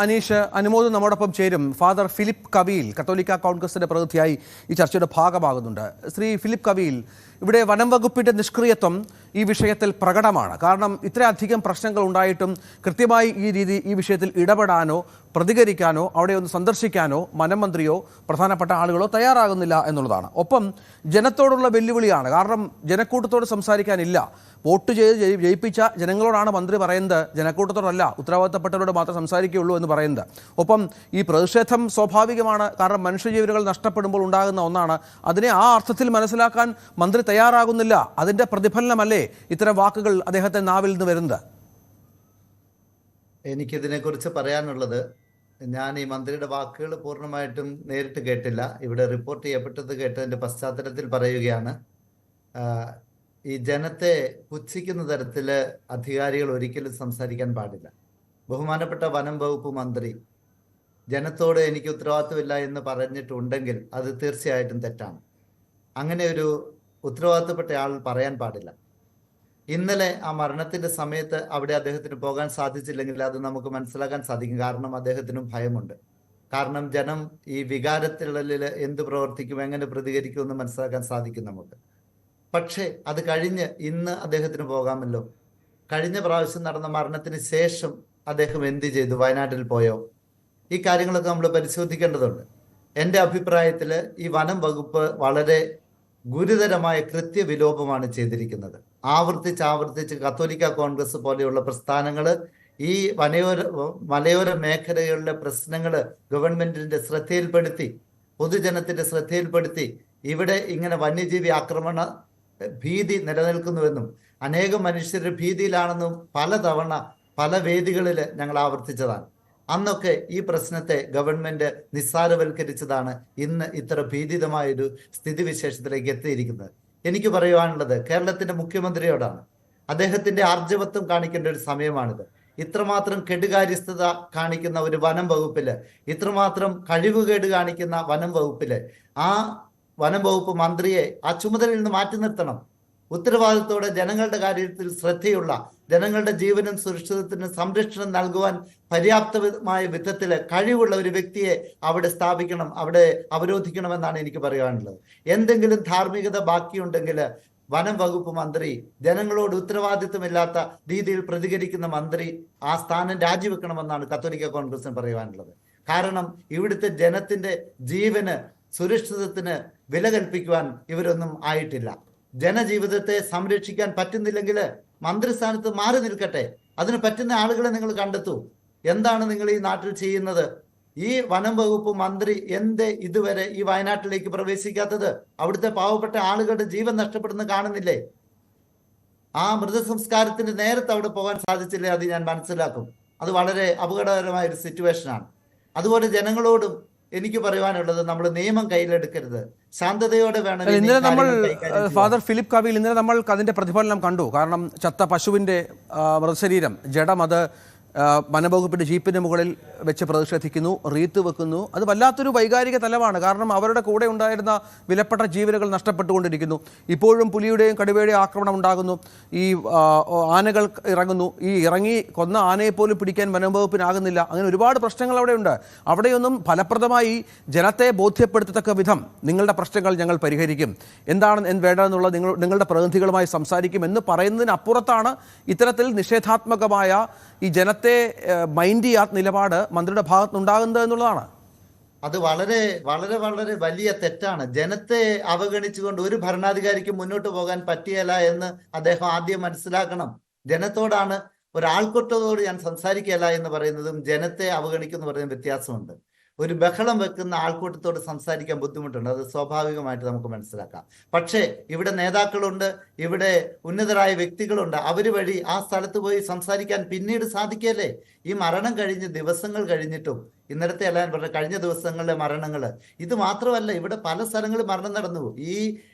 അനീഷ് അനുമോദ് നമ്മോടൊപ്പം ചേരും. Father Philip Kaveel കത്തോലിക്ക കോൺഗ്രസിന്റെ പ്രതിനിധിയായി ഈ ചർച്ചയുടെ ഭാഗമാകുന്നുണ്ട്. ശ്രീ ഫിലിപ്പ് കവീൽ, ഇവിടെ വനം വകുപ്പിന്റെ നിഷ്ക്രിയത്വം ഈ വിഷയത്തിൽ പ്രകടമാണ്. കാരണം ഇത്രയധികം പ്രശ്നങ്ങൾ ഉണ്ടായിട്ടും കൃത്യമായി ഈ വിഷയത്തിൽ ഇടപെടാനോ പ്രതികരിക്കാനോ അവിടെ ഒന്ന് സന്ദർശിക്കാനോ വനം മന്ത്രിയോ പ്രധാനപ്പെട്ട ആളുകളോ തയ്യാറാകുന്നില്ല എന്നുള്ളതാണ്. ഒപ്പം ജനത്തോടുള്ള വെല്ലുവിളിയാണ്. കാരണം ജനക്കൂട്ടത്തോട് സംസാരിക്കാനില്ല. വോട്ട് ചെയ്ത് ജയിപ്പിച്ച ജനങ്ങളോടാണ് മന്ത്രി പറയുന്നത്, ജനക്കൂട്ടത്തോടല്ല, ഉത്തരവാദിത്തപ്പെട്ടവരോട് മാത്രം സംസാരിക്കുകയുള്ളൂ എന്ന് പറയുന്നത്. ഒപ്പം ഈ പ്രതിഷേധം സ്വാഭാവികമാണ്. കാരണം മനുഷ്യജീവനുകൾ നഷ്ടപ്പെടുമ്പോൾ ഉണ്ടാകുന്ന ഒന്നാണ്. അതിനെ ആ അർത്ഥത്തിൽ മനസ്സിലാക്കാൻ മന്ത്രി തയ്യാറാകുന്നില്ല. അതിൻ്റെ പ്രതിഫലനമല്ലേ ഇത്തരം വാക്കുകൾ അദ്ദേഹത്തെ നാവിൽ നിന്ന് വരുന്നത്? എനിക്കിതിനെക്കുറിച്ച് പറയാനുള്ളത്, ഞാൻ ഈ മന്ത്രിയുടെ വാക്കുകൾ പൂർണ്ണമായിട്ടും നേരിട്ട് കേട്ടില്ല. ഇവിടെ റിപ്പോർട്ട് ചെയ്യപ്പെട്ടത് കേട്ടതിൻ്റെ പശ്ചാത്തലത്തിൽ പറയുകയാണ്. ഈ ജനത്തെ പുച്ഛിക്കുന്ന തരത്തിൽ അധികാരികൾ ഒരിക്കലും സംസാരിക്കാൻ പാടില്ല. ബഹുമാനപ്പെട്ട വനം വകുപ്പ് മന്ത്രി ജനത്തോട് എനിക്ക് ഉത്തരവാദിത്വമില്ല എന്ന് പറഞ്ഞിട്ടുണ്ടെങ്കിൽ അത് തീർച്ചയായിട്ടും തെറ്റാണ്. അങ്ങനെ ഒരു ഉത്തരവാദിത്തപ്പെട്ട ആൾ പറയാൻ പാടില്ല. ഇന്നലെ ആ മരണത്തിന്റെ സമയത്ത് അവിടെ അദ്ദേഹത്തിന് പോകാൻ സാധിച്ചില്ലെങ്കിൽ അത് നമുക്ക് മനസ്സിലാക്കാൻ സാധിക്കും. കാരണം അദ്ദേഹത്തിനും ഭയമുണ്ട്. കാരണം ജനം ഈ വികാരത്തിനുള്ളിൽ എന്ത് പ്രവർത്തിക്കും, എങ്ങനെ പ്രതികരിക്കും എന്ന് മനസ്സിലാക്കാൻ സാധിക്കും നമുക്ക്. പക്ഷേ അത് കഴിഞ്ഞ് ഇന്ന് അദ്ദേഹത്തിന് പോകാമല്ലോ. കഴിഞ്ഞ പ്രാവശ്യം നടന്ന മരണത്തിന് ശേഷം അദ്ദേഹം എന്ത് ചെയ്തു? വയനാട്ടിൽ പോയോ? ഈ കാര്യങ്ങളൊക്കെ നമ്മൾ പരിശോധിക്കേണ്ടതുണ്ട്. എൻ്റെ അഭിപ്രായത്തിൽ ഈ വനം വകുപ്പ് വളരെ ഗുരുതരമായ കൃത്യവിലോപമാണ് ചെയ്തിരിക്കുന്നത്. ആവർത്തിച്ച് കത്തോലിക്ക കോൺഗ്രസ് പോലെയുള്ള പ്രസ്ഥാനങ്ങൾ ഈ മലയോര മേഖലകളിലെ പ്രശ്നങ്ങൾ ഗവൺമെന്റിന്റെ ശ്രദ്ധയിൽപ്പെടുത്തി, പൊതുജനത്തിന്റെ ശ്രദ്ധയിൽപ്പെടുത്തി, ഇവിടെ ഇങ്ങനെ വന്യജീവി ആക്രമണ ഭീതി നിലനിൽക്കുന്നുവെന്നും അനേകം മനുഷ്യർ ഭീതിയിലാണെന്നും പലതവണ പല വേദികളിൽ ഞങ്ങൾ ആവർത്തിച്ചതാണ്. അന്നൊക്കെ ഈ പ്രശ്നത്തെ ഗവൺമെന്റ് നിസ്സാരവൽക്കരിച്ചതാണ് ഇന്ന് ഇത്ര ഭീതിതമായൊരു സ്ഥിതിവിശേഷത്തിലേക്ക് എത്തിയിരിക്കുന്നത്. എനിക്ക് പറയുവാനുള്ളത് കേരളത്തിന്റെ മുഖ്യമന്ത്രിയോടാണ്. അദ്ദേഹത്തിന്റെ ആർജവത്വം കാണിക്കേണ്ട ഒരു സമയമാണിത്. ഇത്രമാത്രം കെടുകാര്യസ്ഥത കാണിക്കുന്ന ഒരു വനം വകുപ്പില്, ഇത്രമാത്രം കഴിവുകേട് കാണിക്കുന്ന വനം വകുപ്പില് ആ വനം വകുപ്പ് മന്ത്രിയെ ആ ചുമതലയിൽ നിന്ന് മാറ്റി നിർത്തണം. ഉത്തരവാദിത്തോടെ ജനങ്ങളുടെ കാര്യത്തിൽ ശ്രദ്ധയുള്ള, ജനങ്ങളുടെ ജീവനും സുരക്ഷിതത്തിനും സംരക്ഷണം നൽകുവാൻ പര്യാപ്തമായ വിധത്തിൽ കഴിവുള്ള ഒരു വ്യക്തിയെ അവിടെ സ്ഥാപിക്കണം, അവിടെ അവരോധിക്കണമെന്നാണ് എനിക്ക് പറയാനുള്ളത്. എന്തെങ്കിലും ധാർമ്മികത ബാക്കിയുണ്ടെങ്കിൽ വനം വകുപ്പ് മന്ത്രി, ജനങ്ങളോട് ഉത്തരവാദിത്വമില്ലാത്ത രീതിയിൽ പ്രതികരിക്കുന്ന മന്ത്രി ആ സ്ഥാനം രാജിവെക്കണമെന്നാണ് കത്തോലിക്ക കോൺഗ്രസിന് പറയുവാനുള്ളത്. കാരണം ഇവിടുത്തെ ജനത്തിന്റെ ജീവന് സുരക്ഷിതത്തിന് വില കൽപ്പിക്കുവാൻ ഇവരൊന്നും ആയിട്ടില്ല. ജനജീവിതത്തെ സംരക്ഷിക്കാൻ പറ്റുന്നില്ലെങ്കിൽ മന്ത്രിസ്ഥാനത്ത് മാറി നിൽക്കട്ടെ. അതിന് പറ്റുന്ന ആളുകളെ നിങ്ങൾ കണ്ടെത്തൂ. എന്താണ് നിങ്ങൾ ഈ നാട്ടിൽ ചെയ്യുന്നത്? ഈ വനം വകുപ്പ് മന്ത്രി എന്തേ ഇതുവരെ ഈ വയനാട്ടിലേക്ക് പ്രവേശിക്കാത്തത്? അവിടുത്തെ പാവപ്പെട്ട ആളുകളുടെ ജീവൻ നഷ്ടപ്പെടുന്ന കാണുന്നില്ലേ? ആ മൃതസംസ്കാരത്തിന് നേരത്തെ അവിടെ പോകാൻ സാധിച്ചില്ലേ? അത് ഞാൻ മനസ്സിലാക്കും. അത് വളരെ അപകടകരമായ ഒരു സിറ്റുവേഷനാണ്. അതുപോലെ ജനങ്ങളോടും എനിക്ക് പറയുവാനുള്ളത്, നമ്മൾ നിയമം കയ്യിലെടുക്കരുത്, ശാന്തതയോടെ വേണം. ഇന്നലെ നമ്മൾ ഫാദർ ഫിലിപ്പ് കവീൽ, ഇന്നലെ നമ്മൾ അതിന്റെ പ്രതിഫലനം കണ്ടു. കാരണം ചത്ത പശുവിന്റെ മൃതശരീരം, ജഡം, അത് വനംവകുപ്പിന്റെ ജീപ്പിന് മുകളിൽ വെച്ച് പ്രതിഷേധിക്കുന്നു, റീത്ത് വെക്കുന്നു. അത് വല്ലാത്തൊരു വൈകാരിക തലമാണ്. കാരണം അവരുടെ കൂടെ ഉണ്ടായിരുന്ന വിലപ്പെട്ട ജീവനുകൾ നഷ്ടപ്പെട്ടുകൊണ്ടിരിക്കുന്നു. ഇപ്പോഴും പുലിയുടെയും കടുവയുടെയും ആക്രമണം ഉണ്ടാകുന്നു. ഈ ആനകൾ ഇറങ്ങുന്നു. ഈ ഇറങ്ങി കൊന്ന ആനയെപ്പോലും പിടിക്കാൻ വനംവകുപ്പിനാകുന്നില്ല. അങ്ങനെ ഒരുപാട് പ്രശ്നങ്ങൾ അവിടെയുണ്ട്. അവിടെയൊന്നും ഫലപ്രദമായി ജനത്തെ ബോധ്യപ്പെടുത്തത്തക്ക വിധം നിങ്ങളുടെ പ്രശ്നങ്ങൾ ഞങ്ങൾ പരിഹരിക്കും, എന്താണ് വേണ്ടതെന്നുള്ള നിങ്ങളുടെ പ്രതിനിധികളുമായി സംസാരിക്കും എന്ന് പറയുന്നതിനപ്പുറത്താണ് ഇത്തരത്തിൽ നിഷേധാത്മകമായ ഈ ജനത്തെ മൈൻഡ് ചെയ്യാത്ത നിലപാട് മന്ത്രിയുടെ ഭാഗത്തുനിന്നുണ്ടാകുന്നത് എന്നുള്ളതാണ്. അത് വളരെ വളരെ വളരെ വലിയ തെറ്റാണ്. ജനത്തെ അവഗണിച്ചുകൊണ്ട് ഒരു ഭരണാധികാരിക്ക് മുന്നോട്ട് പോകാൻ പറ്റിയല്ല എന്ന് അദ്ദേഹം ആദ്യം മനസ്സിലാക്കണം. ജനത്തോടാണ്, ഒരാൾക്കൂട്ടത്തോട് ഞാൻ സംസാരിക്കുകയല്ല എന്ന് പറയുന്നതും ജനത്തെ അവഗണിക്കുന്ന പറയുന്ന വ്യത്യാസമുണ്ട്. ഒരു ബഹളം വെക്കുന്ന ആൾക്കൂട്ടത്തോട് സംസാരിക്കാൻ ബുദ്ധിമുട്ടുണ്ട്. അത് സ്വാഭാവികമായിട്ട് നമുക്ക് മനസ്സിലാക്കാം. പക്ഷേ ഇവിടെ നേതാക്കളുണ്ട്, ഇവിടെ ഉന്നതരായ വ്യക്തികളുണ്ട്. അവർ വഴി ആ സ്ഥലത്ത് പോയി സംസാരിക്കാൻ പിന്നീട് സാധിക്കല്ലേ? ഈ മരണം കഴിഞ്ഞ് ദിവസങ്ങൾ കഴിഞ്ഞിട്ടും, ഇന്നലത്തെ അല്ല ഞാൻ പറഞ്ഞ കഴിഞ്ഞ ദിവസങ്ങളിലെ മരണങ്ങൾ ഇത് മാത്രമല്ല, ഇവിടെ പല സ്ഥലങ്ങളിൽ മരണം നടന്നു. ഈ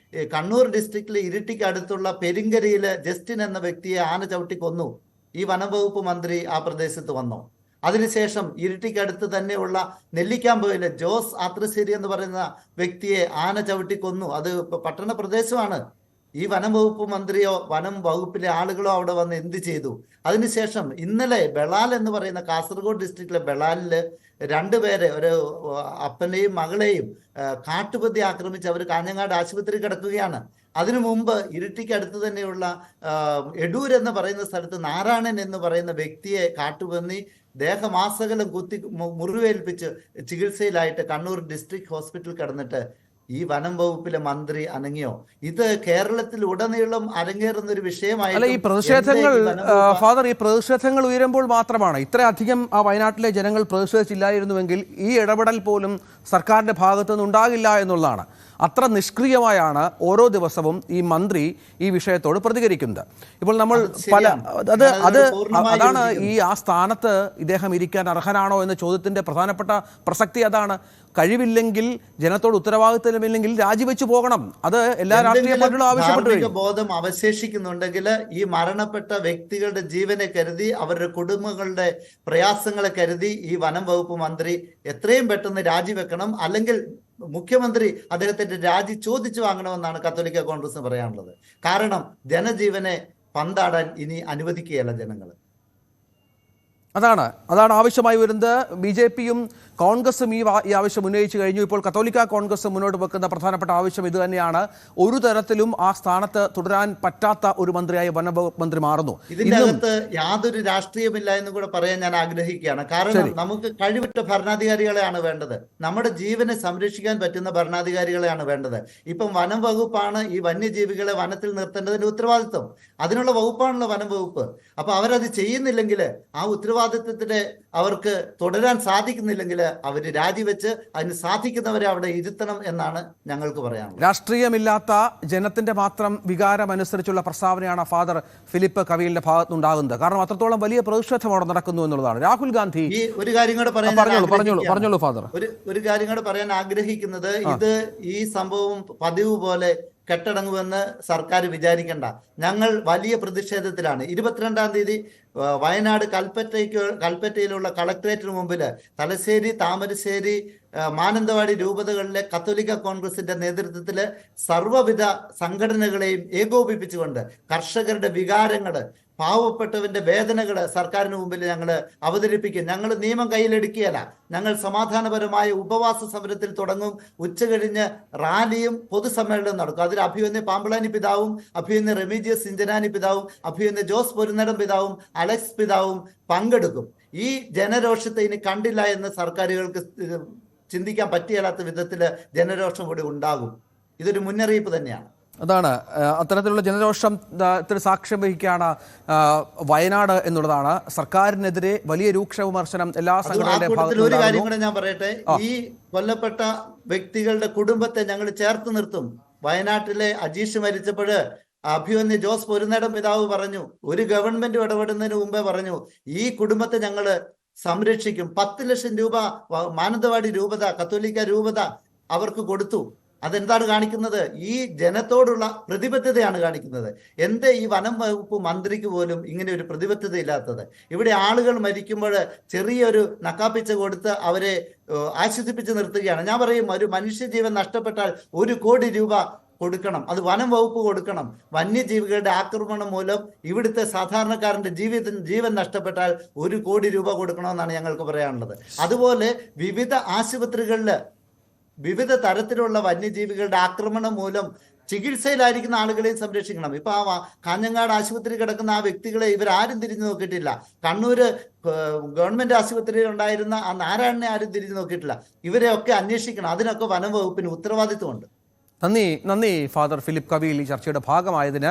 കണ്ണൂർ ഡിസ്ട്രിക്റ്റിലെ ഇരിട്ടിക്ക് അടുത്തുള്ള പെരിങ്കരയിലെ ജസ്റ്റിൻ എന്ന വ്യക്തിയെ ആന ചവിട്ടി കൊന്നു. ഈ വനംവകുപ്പ് മന്ത്രി ആ പ്രദേശത്ത് വന്നോ? അതിനുശേഷം ഇരിട്ടിക്കടുത്ത് തന്നെയുള്ള നെല്ലിക്കാമ്പൊയിലെ ജോസ് ആത്രശ്ശേരി എന്ന് പറയുന്ന വ്യക്തിയെ ആന ചവിട്ടി കൊന്നു. അത് പട്ടണ പ്രദേശമാണ്. ഈ വനം വകുപ്പ് മന്ത്രിയോ വനം വകുപ്പിലെ ആളുകളോ അവിടെ വന്ന് എന്ത് ചെയ്തു? അതിനുശേഷം ഇന്നലെ ബളാൽ എന്ന് പറയുന്ന കാസർഗോഡ് ഡിസ്ട്രിക്റ്റിലെ ബളാലില് രണ്ടുപേരെ, ഒരു അപ്പനെയും മകളെയും കാട്ടുപന്നി ആക്രമിച്ച് അവർ കാഞ്ഞങ്ങാട് ആശുപത്രി കിടക്കുകയാണ്. അതിനു മുമ്പ് ഇരിട്ടിക്ക് അടുത്ത് തന്നെയുള്ള എടൂർ എന്ന് പറയുന്ന സ്ഥലത്ത് നാരായണൻ എന്ന് പറയുന്ന വ്യക്തിയെ കാട്ടുപന്നി ദേഹമാസകലം കുത്തി മുറിവേൽപ്പിച്ച് ചികിത്സയിലായിട്ട് കണ്ണൂർ ഡിസ്ട്രിക്ട് ഹോസ്പിറ്റലിൽ കിടന്നിട്ട് ഈ വനം വകുപ്പിലെ മന്ത്രി അനങ്ങിയോ? ഇത് കേരളത്തിൽ ഉടനീളം അരങ്ങേറുന്ന ഒരു അല്ല, ഈ പ്രതിഷേധങ്ങൾ ഫാദർ, ഈ പ്രതിഷേധങ്ങൾ ഉയരുമ്പോൾ മാത്രമാണ് ഇത്രയധികം ആ വയനാട്ടിലെ ജനങ്ങൾ പ്രതിഷേധിച്ചില്ലായിരുന്നുവെങ്കിൽ ഈ ഇടപെടൽ പോലും സർക്കാരിന്റെ ഭാഗത്തുനിന്ന് ഉണ്ടാകില്ല എന്നുള്ളതാണ്. അത്ര നിഷ്ക്രിയമായാണ് ഓരോ ദിവസവും ഈ മന്ത്രി ഈ വിഷയത്തോട് പ്രതികരിക്കുന്നത്. ഇപ്പോൾ നമ്മൾ അതാണ് ആ സ്ഥാനത്ത് ഇദ്ദേഹം ഇരിക്കാൻ അർഹനാണോ എന്ന ചോദ്യത്തിന്റെ പ്രധാനപ്പെട്ട പ്രസക്തി അതാണ്. കഴിവില്ലെങ്കിൽ, ജനത്തോട് ഉത്തരവാദിത്തമില്ലെങ്കിൽ രാജിവെച്ചു പോകണം. അത് എല്ലാ രാഷ്ട്രീയ പാർട്ടികളും ആവശ്യപ്പെട്ടു. ബോധം അവശേഷിക്കുന്നുണ്ടെങ്കിൽ ഈ മരണപ്പെട്ട വ്യക്തികളുടെ ജീവനെ കരുതി, അവരുടെ കുടുംബങ്ങളുടെ പ്രയാസങ്ങളെ കരുതി ഈ വനം വകുപ്പ് മന്ത്രി എത്രയും പെട്ടെന്ന് രാജിവെക്കണം. അല്ലെങ്കിൽ മുഖ്യമന്ത്രി അദ്ദേഹത്തിന്റെ രാജി ചോദിച്ചു വാങ്ങണമെന്നാണ് കത്തോലിക്ക കോൺഗ്രസ് പറയാനുള്ളത്. കാരണം ജനജീവനെ പന്താടാൻ ഇനി അനുവദിക്കുകയല്ല ജനങ്ങൾ. അതാണ് ആവശ്യമായി വരുന്നത്. BJPയും കോൺഗ്രസും ഈ ആവശ്യം ഉന്നയിച്ചു കഴിഞ്ഞു. ഇപ്പോൾ കത്തോലിക്ക കോൺഗ്രസ് മുന്നോട്ട് വെക്കുന്ന പ്രധാനപ്പെട്ട ആവശ്യം ഇത് തന്നെയാണ്. ഒരു തരത്തിലും ആ സ്ഥാനത്ത് തുടരാൻ പറ്റാത്ത ഒരു മന്ത്രിയായി വനംവകുപ്പ് മന്ത്രി മാറുന്നു. ഇതിന്റെ അകത്ത് യാതൊരു രാഷ്ട്രീയമില്ല എന്ന് കൂടെ പറയാൻ ഞാൻ ആഗ്രഹിക്കുകയാണ്. കാരണം നമുക്ക് കഴിവിട്ട ഭരണാധികാരികളെയാണ് വേണ്ടത്. നമ്മുടെ ജീവനെ സംരക്ഷിക്കാൻ പറ്റുന്ന ഭരണാധികാരികളെയാണ് വേണ്ടത്. ഇപ്പം വനം വകുപ്പാണ് ഈ വന്യജീവികളെ വനത്തിൽ നിർത്തേണ്ടതിന്റെ ഉത്തരവാദിത്വം. അതിനുള്ള വകുപ്പാണല്ലോ വനം വകുപ്പ്. അപ്പൊ അവരത് ചെയ്യുന്നില്ലെങ്കിൽ, ആ ഉത്തരവാദിത്വത്തിന് അവർക്ക് തുടരാൻ സാധിക്കുന്നില്ലെങ്കിൽ അവര് രാജിവെച്ച് അതിന് സാധിക്കുന്നവരെ അവിടെ ഇരുത്തണം എന്നാണ് ഞങ്ങൾക്ക് പറയാനുള്ളത്. രാഷ്ട്രീയമില്ലാത്ത ജനത്തിന്റെ മാത്രം വികാരം അനുസരിച്ചുള്ള പ്രസ്താവനയാണ് ഫാദർ ഫിലിപ്പ് കവീലിന്റെ ഭാഗത്തുനിന്നുണ്ടാകുന്നത്. കാരണം അത്രത്തോളം വലിയ പ്രതിഷേധം അവിടെ നടക്കുന്നു എന്നുള്ളതാണ്. രാഹുൽ ഗാന്ധി ഈ ഒരു കാര്യം കൂടെ പറയാൻ പറഞ്ഞോളൂ ഫാദർ. ഒരു കാര്യം കൂടെ പറയാൻ ആഗ്രഹിക്കുന്നത്, ഇത് ഈ സംഭവം പതിവ് പോലെ കെട്ടടങ്ങുമെന്ന് സർക്കാർ വിചാരിക്കേണ്ട. ഞങ്ങൾ വലിയ പ്രതിഷേധത്തിലാണ്. 22-ാം തീയതി വയനാട് കൽപ്പറ്റയിലുള്ള കളക്ടറേറ്റിന് മുമ്പിൽ തലശ്ശേരി, താമരശ്ശേരി, മാനന്തവാടി രൂപതകളിലെ കത്തോലിക്ക കോൺഗ്രസിന്റെ നേതൃത്വത്തിൽ സർവ്വവിധ സംഘടനകളെയും ഏകോപിപ്പിച്ചുകൊണ്ട് കർഷകരുടെ വികാരങ്ങള്, പാവപ്പെട്ടവന്റെ വേദനകള് സർക്കാരിന് മുമ്പിൽ ഞങ്ങൾ അവതരിപ്പിക്കും. ഞങ്ങൾ നിയമം കയ്യിലെടുക്കുകയല്ല. ഞങ്ങൾ സമാധാനപരമായ ഉപവാസ സമരത്തിൽ തുടങ്ങും. ഉച്ചകഴിഞ്ഞ് റാലിയും പൊതുസമ്മേളനവും നടക്കും. അതിൽ അഭിമന്യ പാമ്പളാനി പിതാവും, അഭിമന്യ റെമീജിയസ് ഇഞ്ചനാനി പിതാവും, അഭിമന്യ ജോസ് പൊരുന്നടം പിതാവും, അലക്സ് പിതാവും പങ്കെടുക്കും. ഈ ജനരോഷത്തെ ഇനി കണ്ടില്ല എന്ന് സർക്കാരുകൾക്ക് ചിന്തിക്കാൻ പറ്റിയാത്ത വിധത്തില് ജനരോഷം കൂടി ഉണ്ടാകും. ഇതൊരു മുന്നറിയിപ്പ് തന്നെയാണ്. അതാണ് അത്തരത്തിലുള്ള ജനരോഷത്തിന് സാക്ഷ്യം വഹിക്കുകയാണ് വയനാട് എന്നുള്ളതാണ്. സർക്കാരിനെതിരെ വലിയ രൂക്ഷ വിമർശനം എല്ലാ സംഘടനകളുടെയും. ഒരു കാര്യം കൂടെ ഞാൻ പറയട്ടെ. ഈ കൊല്ലപ്പെട്ട വ്യക്തികളുടെ കുടുംബത്തെ ഞങ്ങൾ ചേർത്ത് നിർത്തും. വയനാട്ടിലെ അജീഷ് മരിച്ചപ്പോഴ് അഭിമന്യ ജോസ് പൊരുന്നേടം പിതാവ് പറഞ്ഞു, ഒരു ഗവൺമെന്റ് ഇടപെടുന്നതിന് മുമ്പേ പറഞ്ഞു, ഈ കുടുംബത്തെ ഞങ്ങൾ സംരക്ഷിക്കും. 10 ലക്ഷം രൂപ മാനന്തവാടി രൂപത, കത്തോലിക്ക രൂപത അവർക്ക് കൊടുത്തു. അതെന്താണ് കാണിക്കുന്നത്? ഈ ജനത്തോടുള്ള പ്രതിബദ്ധതയാണ് കാണിക്കുന്നത്. എന്തേ ഈ വനം വകുപ്പ് മന്ത്രിക്ക് പോലും ഇങ്ങനെ ഒരു പ്രതിബദ്ധത ഇല്ലാത്തത്? ഇവിടെ ആളുകൾ മരിക്കുമ്പോൾ ചെറിയൊരു നക്കാപ്പിച്ച കൊടുത്ത് അവരെ ആശ്വസിപ്പിച്ച് നിർത്തുകയാണ്. ഞാൻ പറയും, ഒരു മനുഷ്യജീവൻ നഷ്ടപ്പെട്ടാൽ 1 കോടി രൂപ കൊടുക്കണം. അത് വനം വകുപ്പ് കൊടുക്കണം. വന്യജീവികളുടെ ആക്രമണം മൂലം ഇവിടുത്തെ സാധാരണക്കാരന്റെ ജീവൻ നഷ്ടപ്പെട്ടാൽ 1 കോടി രൂപ കൊടുക്കണമെന്നാണ് ഞങ്ങൾക്ക് പറയാനുള്ളത്. അതുപോലെ വിവിധ ആശുപത്രികളില് വിവിധ തരത്തിലുള്ള വന്യജീവികളുടെ ആക്രമണം മൂലം ചികിത്സയിലായിരിക്കുന്ന ആളുകളെയും സംരക്ഷിക്കണം. ഇപ്പൊ ആ കാഞ്ഞങ്ങാട് ആശുപത്രി കിടക്കുന്ന ആ വ്യക്തികളെ ഇവരാരും തിരിഞ്ഞു നോക്കിയിട്ടില്ല. കണ്ണൂര് ഗവൺമെന്റ് ആശുപത്രിയിൽ ഉണ്ടായിരുന്ന ആ നാരായണനെ ആരും തിരിഞ്ഞു നോക്കിയിട്ടില്ല. ഇവരെയൊക്കെ അന്വേഷിക്കണം. അതിനൊക്കെ വനം വകുപ്പിന് ഉത്തരവാദിത്വമുണ്ട്. നന്ദി ഫാദർ ഫിലിപ്പ് കവീൽ ഈ ചർച്ചയുടെ ഭാഗമായതിന്.